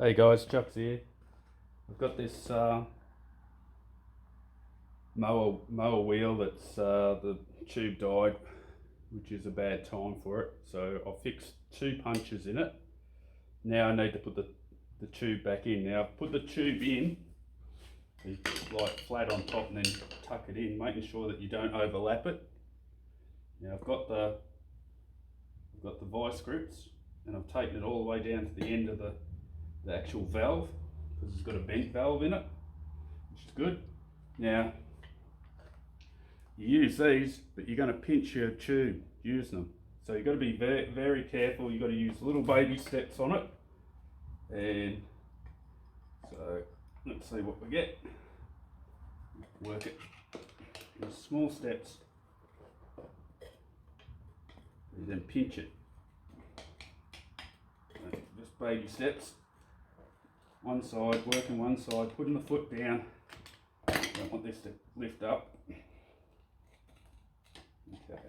Hey guys, Chuck's here. I've got this mower wheel that's the tube died, which is a bad time for it. So I fixed 2 punches in it. Now I need to put the tube back in. Now I've put the tube in, like flat on top, and then tuck it in, making sure that you don't overlap it. Now I've got the vice grips, and I've taken it all the way down to the end of the actual valve, because it's got a vent valve in it, which is good. Now you use these, but you're going to pinch your tube using them, so you've got to be very, very careful. You've got to use little baby steps on it. And so let's see what we get. Work it in small steps, and then pinch it. So just baby steps. One side, working one side, putting the foot down. Don't want this to lift up. Okay.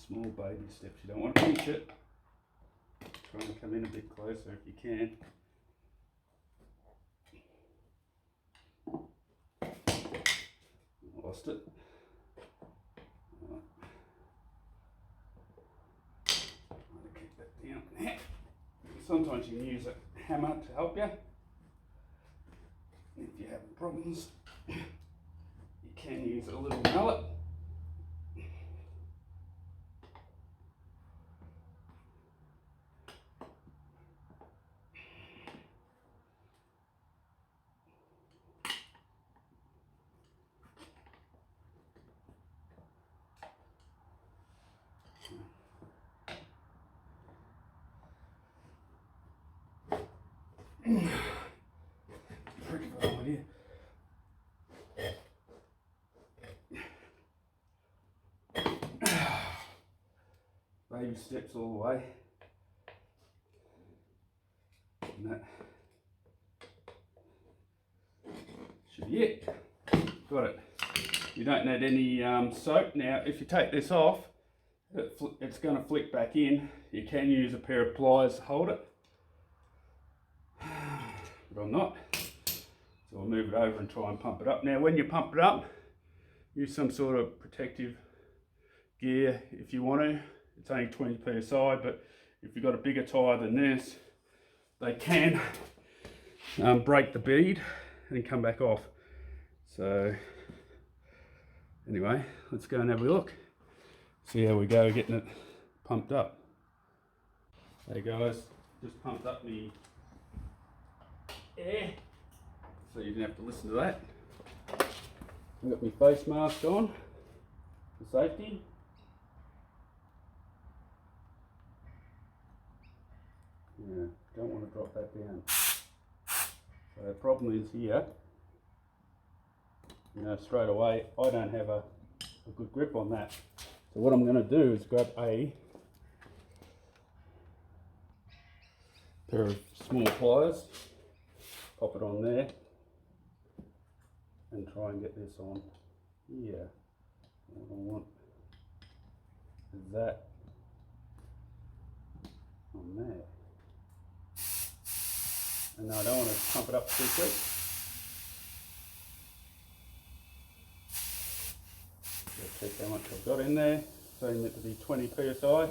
Small baby steps. You don't want to pinch it. Try and come in a bit closer if you can. Lost it. Right. Keep that down there. Sometimes you can use a hammer to help you if you're having problems. You can use a little mallet. Pretty good idea. Baby steps all the way. And that should be it. Got it. You don't need any soap. Now, if you take this off, it's going to flick back in. You can use a pair of pliers to hold it, but I'm not. So I'll move it over and try and pump it up. Now, when you pump it up, use some sort of protective gear if you want to. It's only 20 psi, but if you've got a bigger tyre than this, they can break the bead and come back off. So anyway, let's go and have a look. See how we go getting it pumped up. Hey guys, just pumped up the air, so you didn't have to listen to that. I've got my face mask on for safety. Yeah, don't want to drop that down. So the problem is here, straight away I don't have a good grip on that. So what I'm going to do is grab a pair of small pliers, pop it on there, and try and get this on here. What I want is that on there. And now I don't want to pump it up too quick. Check how much I've got in there. Setting it to be 20 psi.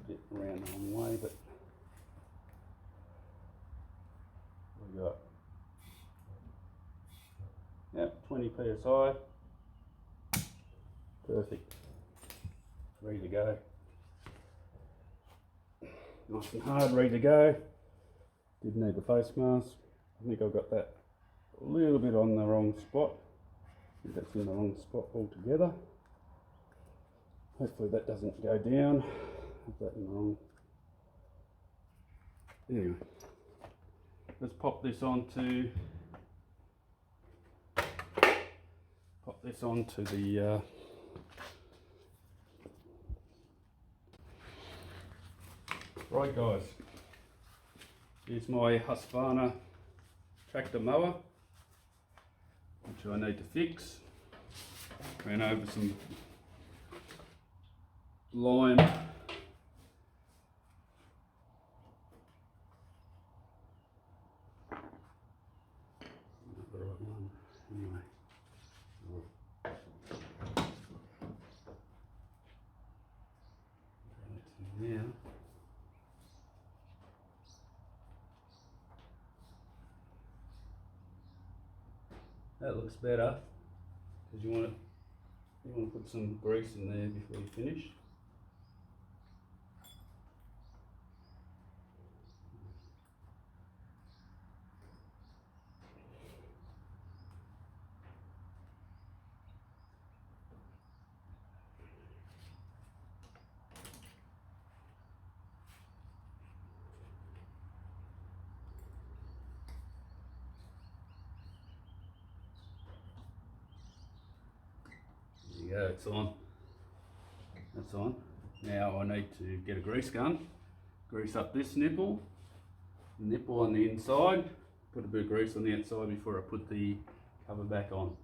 Bit around the wrong way, but we got 20 psi. Perfect. Ready to go. Nice and hard, ready to go. Didn't need the face mask. I think I've got that a little bit on the wrong spot. I think that's in the wrong spot altogether. Hopefully that doesn't go down. Have that in the wrong. Anyway, let's pop this onto the right guys. Here's my Husqvarna tractor mower, which I need to fix. Ran over some lime now. That looks better, because you want to put some grease in there before you finish. There you go, it's on. That's on. Now I need to get a grease gun, grease up this nipple on the inside, put a bit of grease on the outside before I put the cover back on.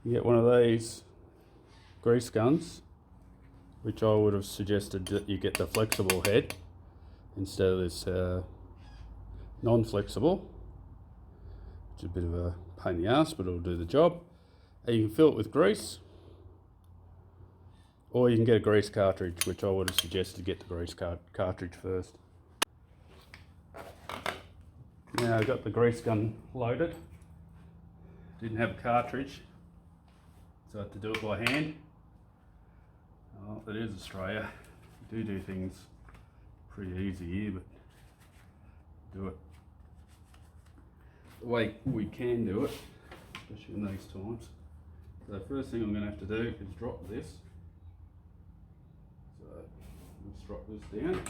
You get one of these grease guns, which I would have suggested that you get the flexible head instead of this non-flexible, which is a bit of a pain in the ass, but it'll do the job. And you can fill it with grease, or you can get a grease cartridge, which I would have suggested get the grease cartridge first. Now I've got the grease gun loaded. Didn't have a cartridge, so I had to do it by hand. Oh, it is Australia. You do things pretty easy here, but do it the way we can do it, especially in these times. So the first thing I'm going to have to do is drop this. So let's drop this down.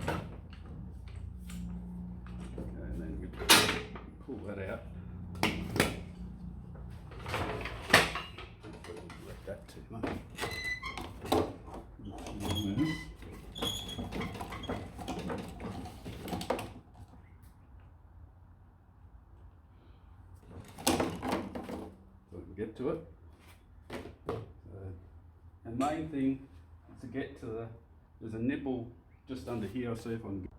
Okay, and then we pull that out. Don't let that too much. Get to it. And main thing is to get to there's a nipple just under here. I'll see if I can get